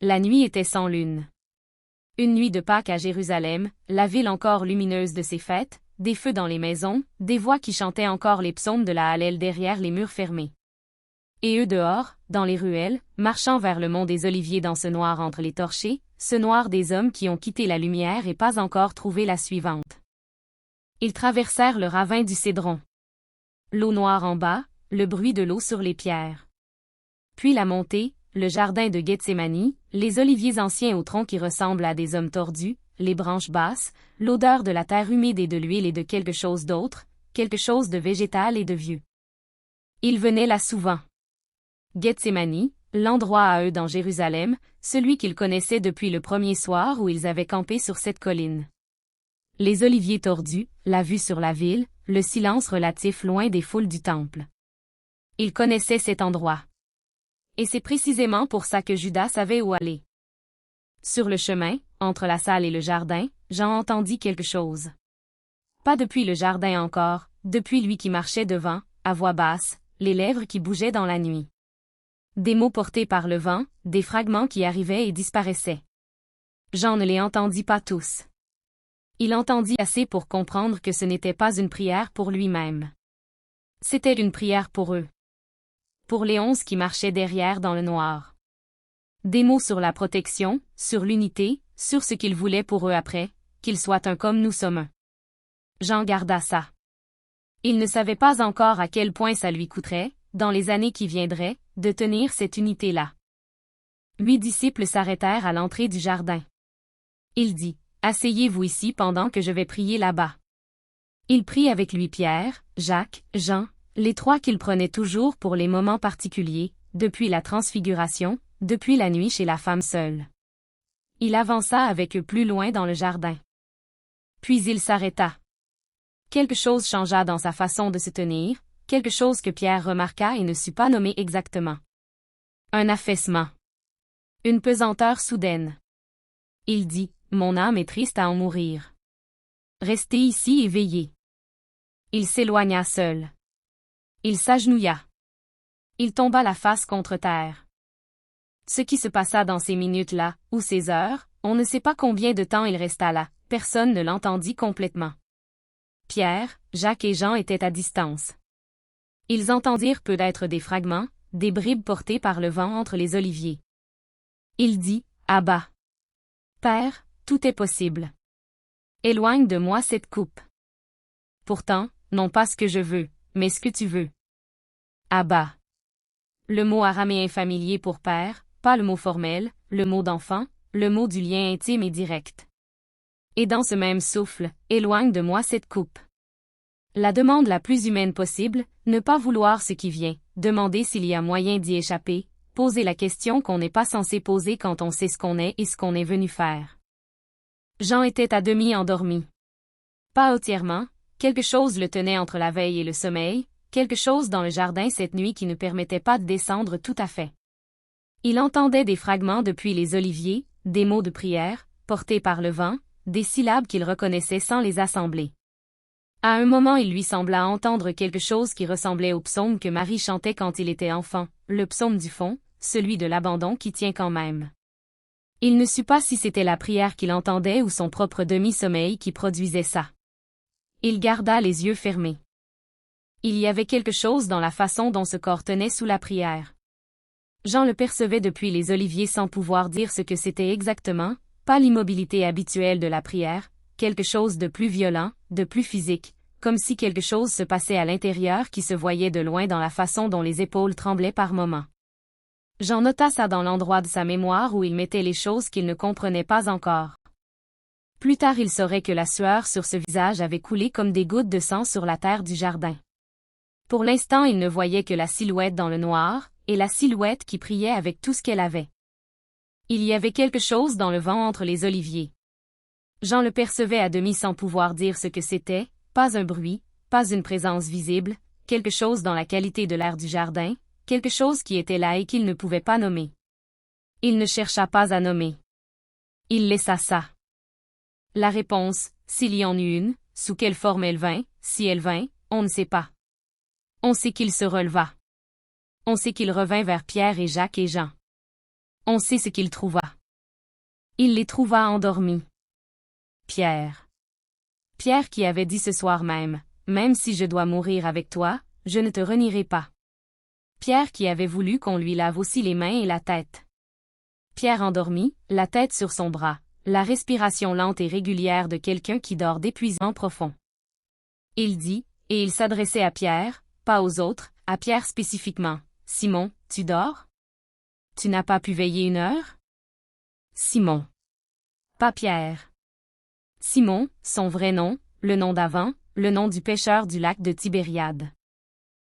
La nuit était sans lune. Une nuit de Pâques à Jérusalem, la ville encore lumineuse de ses fêtes, des feux dans les maisons, des voix qui chantaient encore les psaumes de la Hallel derrière les murs fermés. Et eux dehors, dans les ruelles, marchant vers le mont des Oliviers dans ce noir entre les torchers, ce noir des hommes qui ont quitté la lumière et pas encore trouvé la suivante. Ils traversèrent le ravin du Cédron. L'eau noire en bas, le bruit de l'eau sur les pierres. Puis la montée, le jardin de Gethsémani, les oliviers anciens aux troncs qui ressemblent à des hommes tordus, les branches basses, l'odeur de la terre humide et de l'huile et de quelque chose d'autre, quelque chose de végétal et de vieux. Ils venaient là souvent. Gethsémani, l'endroit à eux dans Jérusalem, celui qu'ils connaissaient depuis le premier soir où ils avaient campé sur cette colline. Les oliviers tordus, la vue sur la ville, le silence relatif loin des foules du temple. Ils connaissaient cet endroit. Et c'est précisément pour ça que Judas savait où aller. Sur le chemin, entre la salle et le jardin, Jean entendit quelque chose. Pas depuis le jardin encore, depuis lui qui marchait devant, à voix basse, les lèvres qui bougeaient dans la nuit. Des mots portés par le vent, des fragments qui arrivaient et disparaissaient. Jean ne les entendit pas tous. Il entendit assez pour comprendre que ce n'était pas une prière pour lui-même. C'était une prière pour eux. Pour les 11 qui marchaient derrière dans le noir. Des mots sur la protection, sur l'unité, sur ce qu'il voulait pour eux après, qu'ils soient un comme nous sommes un. Jean garda ça. Il ne savait pas encore à quel point ça lui coûterait, dans les années qui viendraient, de tenir cette unité-là. 8 disciples s'arrêtèrent à l'entrée du jardin. Il dit, « Asseyez-vous ici pendant que je vais prier là-bas. » Il prit avec lui Pierre, Jacques, Jean, les 3 qu'il prenait toujours pour les moments particuliers, depuis la transfiguration, depuis la nuit chez la femme seule. Il avança avec eux plus loin dans le jardin. Puis il s'arrêta. Quelque chose changea dans sa façon de se tenir, quelque chose que Pierre remarqua et ne sut pas nommer exactement. Un affaissement. Une pesanteur soudaine. Il dit, « Mon âme est triste à en mourir. Restez ici et veillez. » Il s'éloigna seul. Il s'agenouilla. Il tomba la face contre terre. Ce qui se passa dans ces minutes-là, ou ces heures, on ne sait pas combien de temps il resta là, personne ne l'entendit complètement. Pierre, Jacques et Jean étaient à distance. Ils entendirent peut-être des fragments, des bribes portées par le vent entre les oliviers. Il dit, « Abba. Père, tout est possible. Éloigne de moi cette coupe. Pourtant, non pas ce que je veux, mais ce que tu veux. » Abba. Le mot araméen familier pour père, pas le mot formel, le mot d'enfant, le mot du lien intime et direct. Et dans ce même souffle, éloigne de moi cette coupe. La demande la plus humaine possible, ne pas vouloir ce qui vient, demander s'il y a moyen d'y échapper, poser la question qu'on n'est pas censé poser quand on sait ce qu'on est et ce qu'on est venu faire. Jean était à demi endormi. Pas entièrement, quelque chose le tenait entre la veille et le sommeil, quelque chose dans le jardin cette nuit qui ne permettait pas de descendre tout à fait. Il entendait des fragments depuis les oliviers, des mots de prière, portés par le vent, des syllabes qu'il reconnaissait sans les assembler. À un moment il lui sembla entendre quelque chose qui ressemblait au psaume que Marie chantait quand il était enfant, le psaume du fond, celui de l'abandon qui tient quand même. Il ne sut pas si c'était la prière qu'il entendait ou son propre demi-sommeil qui produisait ça. Il garda les yeux fermés. Il y avait quelque chose dans la façon dont ce corps tenait sous la prière. Jean le percevait depuis les oliviers sans pouvoir dire ce que c'était exactement, pas l'immobilité habituelle de la prière, quelque chose de plus violent, de plus physique, comme si quelque chose se passait à l'intérieur qui se voyait de loin dans la façon dont les épaules tremblaient par moments. Jean nota ça dans l'endroit de sa mémoire où il mettait les choses qu'il ne comprenait pas encore. Plus tard il saurait que la sueur sur ce visage avait coulé comme des gouttes de sang sur la terre du jardin. Pour l'instant il ne voyait que la silhouette dans le noir, et la silhouette qui priait avec tout ce qu'elle avait. Il y avait quelque chose dans le vent entre les oliviers. Jean le percevait à demi sans pouvoir dire ce que c'était, pas un bruit, pas une présence visible, quelque chose dans la qualité de l'air du jardin, quelque chose qui était là et qu'il ne pouvait pas nommer. Il ne chercha pas à nommer. Il laissa ça. La réponse, s'il y en eut une, sous quelle forme elle vint, si elle vint, on ne sait pas. On sait qu'il se releva. On sait qu'il revint vers Pierre et Jacques et Jean. On sait ce qu'il trouva. Il les trouva endormis. Pierre. Pierre qui avait dit ce soir même, « Même si je dois mourir avec toi, je ne te renierai pas. » Pierre qui avait voulu qu'on lui lave aussi les mains et la tête. Pierre endormi, la tête sur son bras, la respiration lente et régulière de quelqu'un qui dort d'épuisement profond. Il dit, et il s'adressait à Pierre, pas aux autres, à Pierre spécifiquement, « Simon, tu dors? Tu n'as pas pu veiller 1 heure? » Simon. Pas Pierre. Simon, son vrai nom, le nom d'avant, le nom du pêcheur du lac de Tibériade.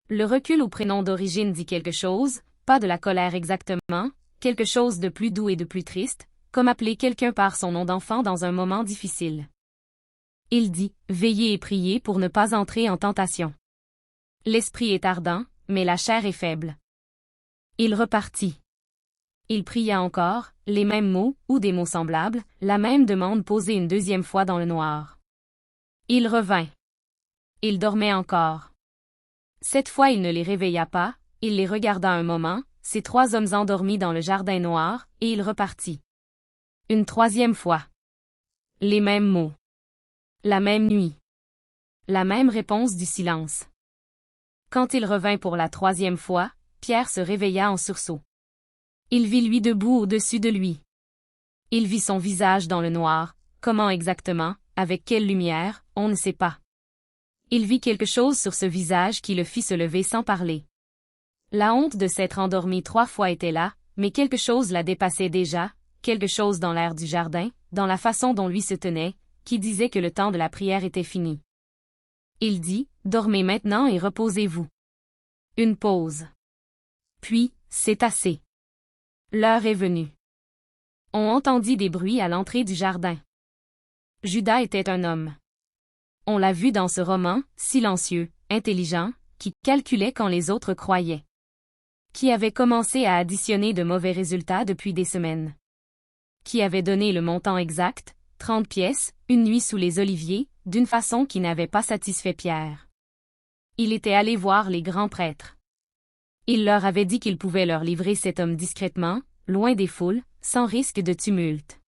Le recul au prénom d'origine dit quelque chose, pas de la colère exactement, quelque chose de plus doux et de plus triste, comme appeler quelqu'un par son nom d'enfant dans un moment difficile. Il dit, veillez et priez pour ne pas entrer en tentation. L'esprit est ardent, mais la chair est faible. Il repartit. Il pria encore, les mêmes mots, ou des mots semblables, la même demande posée une 2e fois dans le noir. Il revint. Il dormait encore. Cette fois il ne les réveilla pas, il les regarda un moment, ces 3 hommes endormis dans le jardin noir, et il repartit. Une 3e fois. Les mêmes mots. La même nuit. La même réponse du silence. Quand il revint pour la 3e fois, Pierre se réveilla en sursaut. Il vit lui debout au-dessus de lui. Il vit son visage dans le noir, comment exactement, avec quelle lumière, on ne sait pas. Il vit quelque chose sur ce visage qui le fit se lever sans parler. La honte de s'être endormi 3 fois était là, mais quelque chose la dépassait déjà, quelque chose dans l'air du jardin, dans la façon dont lui se tenait, qui disait que le temps de la prière était fini. Il dit, « Dormez maintenant et reposez-vous. » Une pause. Puis, « C'est assez. L'heure est venue. » On entendit des bruits à l'entrée du jardin. Judas était un homme. On l'a vu dans ce roman, silencieux, intelligent, qui calculait quand les autres croyaient. Qui avait commencé à additionner de mauvais résultats depuis des semaines. Qui avait donné le montant exact, 30 pièces, une nuit sous les oliviers, d'une façon qui n'avait pas satisfait Pierre. Il était allé voir les grands prêtres. Il leur avait dit qu'il pouvait leur livrer cet homme discrètement, loin des foules, sans risque de tumulte.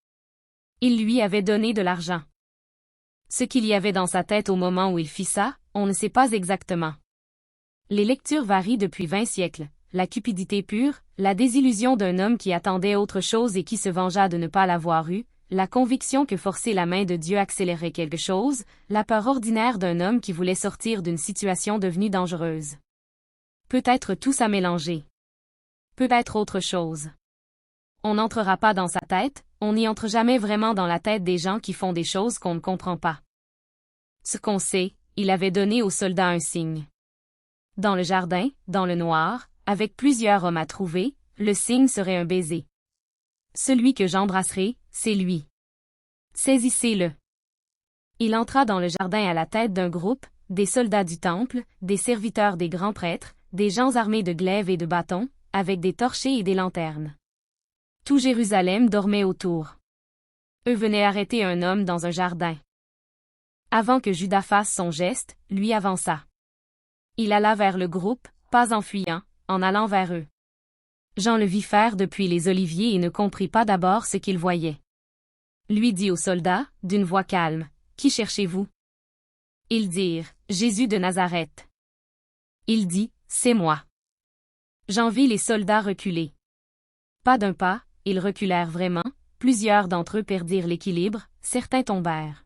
Il lui avait donné de l'argent. Ce qu'il y avait dans sa tête au moment où il fit ça, on ne sait pas exactement. Les lectures varient depuis 20 siècles, la cupidité pure, la désillusion d'un homme qui attendait autre chose et qui se vengea de ne pas l'avoir eu, la conviction que forcer la main de Dieu accélérait quelque chose, la peur ordinaire d'un homme qui voulait sortir d'une situation devenue dangereuse. Peut-être tout ça mélangé. Peut-être autre chose. On n'entrera pas dans sa tête, on n'y entre jamais vraiment dans la tête des gens qui font des choses qu'on ne comprend pas. Ce qu'on sait, il avait donné aux soldats un signe. Dans le jardin, dans le noir, avec plusieurs hommes à trouver, le signe serait un baiser. Celui que j'embrasserai, c'est lui. Saisissez-le. Il entra dans le jardin à la tête d'un groupe, des soldats du temple, des serviteurs des grands prêtres, des gens armés de glaives et de bâtons, avec des torchers et des lanternes. Tout Jérusalem dormait autour. Eux venaient arrêter un homme dans un jardin. Avant que Judas fasse son geste, lui avança. Il alla vers le groupe, pas en fuyant, en allant vers eux. Jean le vit faire depuis les oliviers et ne comprit pas d'abord ce qu'il voyait. Lui dit aux soldats, d'une voix calme, « Qui cherchez-vous » Ils dirent, « Jésus de Nazareth. » Il dit, « C'est moi. » Jean vit les soldats reculer. Pas d'un pas, ils reculèrent vraiment, plusieurs d'entre eux perdirent l'équilibre, certains tombèrent.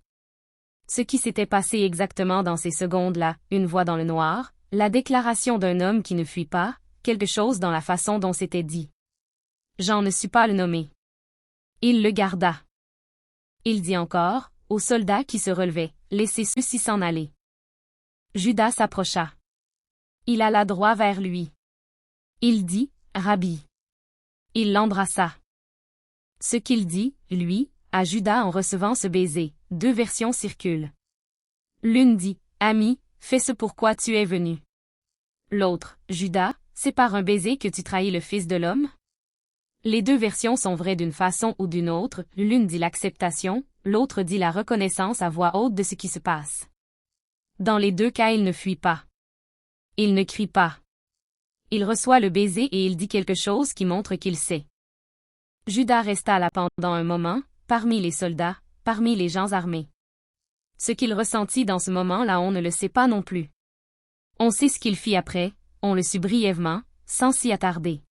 Ce qui s'était passé exactement dans ces secondes-là, une voix dans le noir, la déclaration d'un homme qui ne fuit pas, quelque chose dans la façon dont c'était dit. Jean ne sut pas le nommer. Il le garda. Il dit encore, aux soldats qui se relevaient, « Laissez ceux-ci s'en aller. » Judas s'approcha. Il alla droit vers lui. Il dit, « Rabbi. » Il l'embrassa. Ce qu'il dit, lui, à Judas en recevant ce baiser, 2 versions circulent. L'une dit, « Ami, fais ce pourquoi tu es venu. » L'autre, « Judas, c'est par un baiser que tu trahis le Fils de l'homme ?» Les 2 versions sont vraies d'une façon ou d'une autre, l'une dit l'acceptation, l'autre dit la reconnaissance à voix haute de ce qui se passe. Dans les 2 cas il ne fuit pas. Il ne crie pas. Il reçoit le baiser et il dit quelque chose qui montre qu'il sait. Judas resta là pendant un moment, parmi les soldats, parmi les gens armés. Ce qu'il ressentit dans ce moment-là, on ne le sait pas non plus. On sait ce qu'il fit après, on le sut brièvement, sans s'y attarder.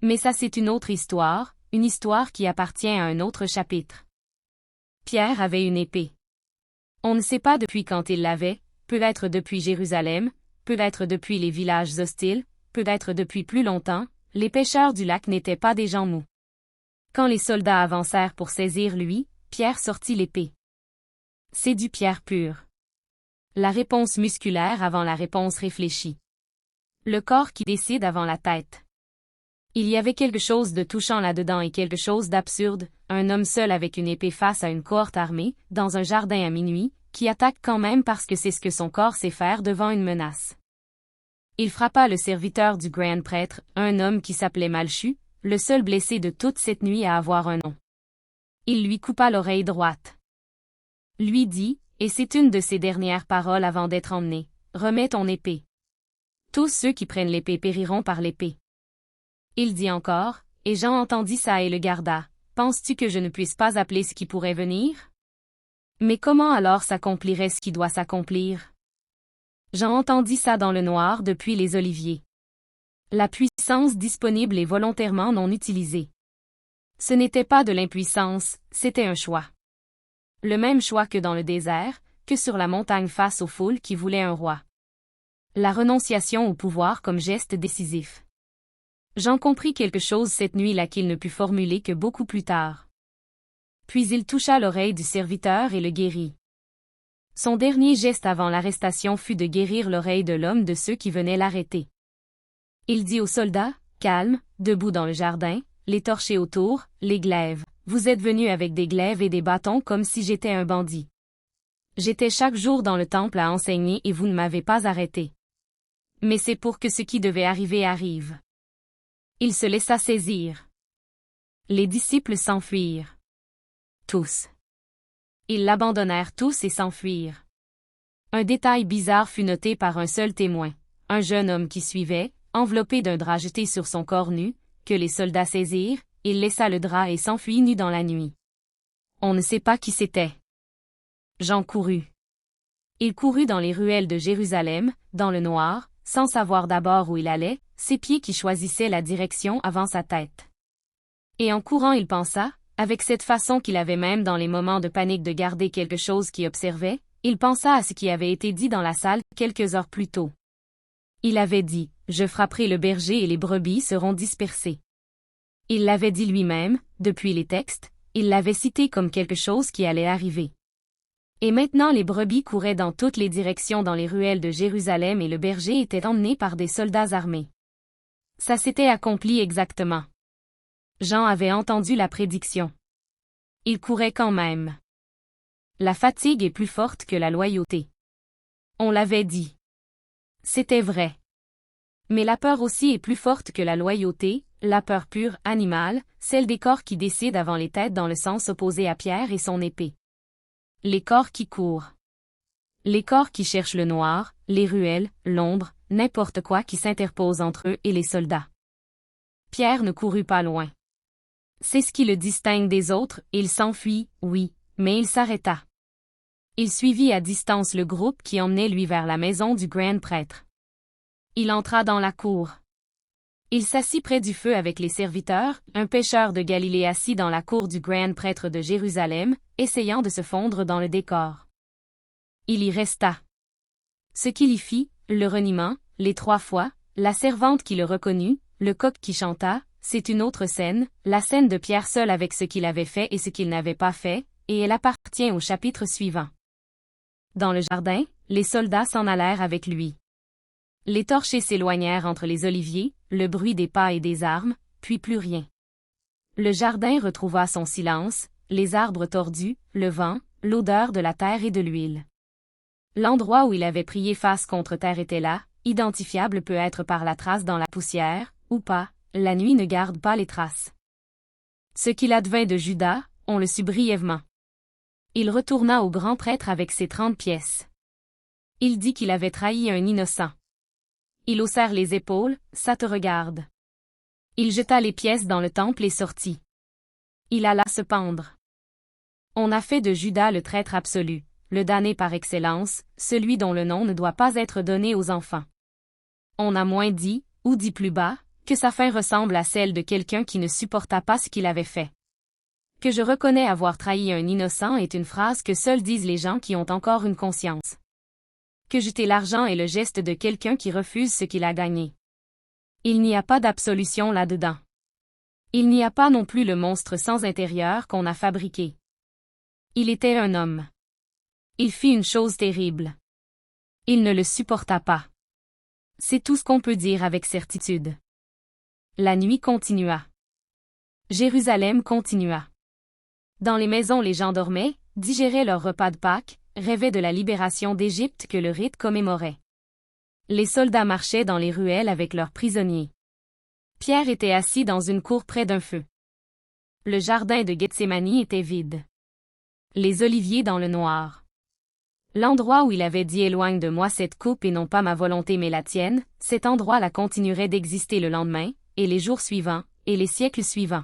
Mais ça c'est une autre histoire, une histoire qui appartient à un autre chapitre. Pierre avait une épée. On ne sait pas depuis quand il l'avait, peut-être depuis Jérusalem, peut-être depuis les villages hostiles, peut-être depuis plus longtemps, les pêcheurs du lac n'étaient pas des gens mous. Quand les soldats avancèrent pour saisir lui, Pierre sortit l'épée. C'est du pierre pur. La réponse musculaire avant la réponse réfléchie. Le corps qui décide avant la tête. Il y avait quelque chose de touchant là-dedans et quelque chose d'absurde, un homme seul avec une épée face à une cohorte armée, dans un jardin à minuit, qui attaque quand même parce que c'est ce que son corps sait faire devant une menace. Il frappa le serviteur du grand prêtre, un homme qui s'appelait Malchu, le seul blessé de toute cette nuit à avoir un nom. Il lui coupa l'oreille droite. Lui dit, et c'est une de ses dernières paroles avant d'être emmené, « Remets ton épée. Tous ceux qui prennent l'épée périront par l'épée. » Il dit encore, et Jean entendit ça et le garda, « Penses-tu que je ne puisse pas appeler ce qui pourrait venir? Mais comment alors s'accomplirait ce qui doit s'accomplir? » Jean entendit ça dans le noir depuis les oliviers. La puissance disponible et volontairement non utilisée. Ce n'était pas de l'impuissance, c'était un choix. Le même choix que dans le désert, que sur la montagne face aux foules qui voulaient un roi. La renonciation au pouvoir comme geste décisif. Jean comprit quelque chose cette nuit-là qu'il ne put formuler que beaucoup plus tard. Puis il toucha l'oreille du serviteur et le guérit. Son dernier geste avant l'arrestation fut de guérir l'oreille de l'homme de ceux qui venaient l'arrêter. Il dit aux soldats, calmes, debout dans le jardin, les torchers autour, les glaives. Vous êtes venus avec des glaives et des bâtons comme si j'étais un bandit. J'étais chaque jour dans le temple à enseigner et vous ne m'avez pas arrêté. Mais c'est pour que ce qui devait arriver arrive. Il se laissa saisir. Les disciples s'enfuirent. Tous. Ils l'abandonnèrent tous et s'enfuirent. Un détail bizarre fut noté par un seul témoin, un jeune homme qui suivait, enveloppé d'un drap jeté sur son corps nu, que les soldats saisirent, il laissa le drap et s'enfuit nu dans la nuit. On ne sait pas qui c'était. Jean courut. Il courut dans les ruelles de Jérusalem, dans le noir, sans savoir d'abord où il allait, ses pieds qui choisissaient la direction avant sa tête. Et en courant il pensa, avec cette façon qu'il avait même dans les moments de panique de garder quelque chose qui observait, il pensa à ce qui avait été dit dans la salle quelques heures plus tôt. Il avait dit, « Je frapperai le berger et les brebis seront dispersées. » Il l'avait dit lui-même, depuis les textes, il l'avait cité comme quelque chose qui allait arriver. Et maintenant les brebis couraient dans toutes les directions dans les ruelles de Jérusalem et le berger était emmené par des soldats armés. Ça s'était accompli exactement. Jean avait entendu la prédiction. Il courait quand même. La fatigue est plus forte que la loyauté. On l'avait dit. C'était vrai. Mais la peur aussi est plus forte que la loyauté, la peur pure, animale, celle des corps qui décident avant les têtes dans le sens opposé à Pierre et son épée. Les corps qui courent. Les corps qui cherchent le noir, les ruelles, l'ombre, n'importe quoi qui s'interpose entre eux et les soldats. Pierre ne courut pas loin. C'est ce qui le distingue des autres, il s'enfuit, oui, mais il s'arrêta. Il suivit à distance le groupe qui emmenait lui vers la maison du grand prêtre. Il entra dans la cour. Il s'assit près du feu avec les serviteurs, un pêcheur de Galilée assis dans la cour du grand prêtre de Jérusalem, essayant de se fondre dans le décor. Il y resta. Ce qu'il y fit, le reniement, les 3 fois, la servante qui le reconnut, le coq qui chanta, c'est une autre scène, la scène de Pierre seul avec ce qu'il avait fait et ce qu'il n'avait pas fait, et elle appartient au chapitre suivant. Dans le jardin, les soldats s'en allèrent avec lui. Les torchers s'éloignèrent entre les oliviers, le bruit des pas et des armes, puis plus rien. Le jardin retrouva son silence, les arbres tordus, le vent, l'odeur de la terre et de l'huile. L'endroit où il avait prié face contre terre était là, identifiable peut-être par la trace dans la poussière, ou pas, la nuit ne garde pas les traces. Ce qu'il advint de Judas, on le sut brièvement. Il retourna au grand prêtre avec ses 30 pièces. Il dit qu'il avait trahi un innocent. Il haussèrent les épaules, ça te regarde. Il jeta les pièces dans le temple et sortit. Il alla se pendre. On a fait de Judas le traître absolu, le damné par excellence, celui dont le nom ne doit pas être donné aux enfants. On a moins dit, ou dit plus bas, que sa fin ressemble à celle de quelqu'un qui ne supporta pas ce qu'il avait fait. Que je reconnais avoir trahi un innocent est une phrase que seuls disent les gens qui ont encore une conscience. Que jeter l'argent est le geste de quelqu'un qui refuse ce qu'il a gagné. Il n'y a pas d'absolution là-dedans. Il n'y a pas non plus le monstre sans intérieur qu'on a fabriqué. Il était un homme. Il fit une chose terrible. Il ne le supporta pas. C'est tout ce qu'on peut dire avec certitude. La nuit continua. Jérusalem continua. Dans les maisons les gens dormaient, digéraient leur repas de Pâques, rêvaient de la libération d'Égypte que le rite commémorait. Les soldats marchaient dans les ruelles avec leurs prisonniers. Pierre était assis dans une cour près d'un feu. Le jardin de Gethsémani était vide. Les oliviers dans le noir. L'endroit où il avait dit « Éloigne de moi cette coupe et non pas ma volonté mais la tienne », cet endroit-là continuerait d'exister le lendemain, et les jours suivants, et les siècles suivants.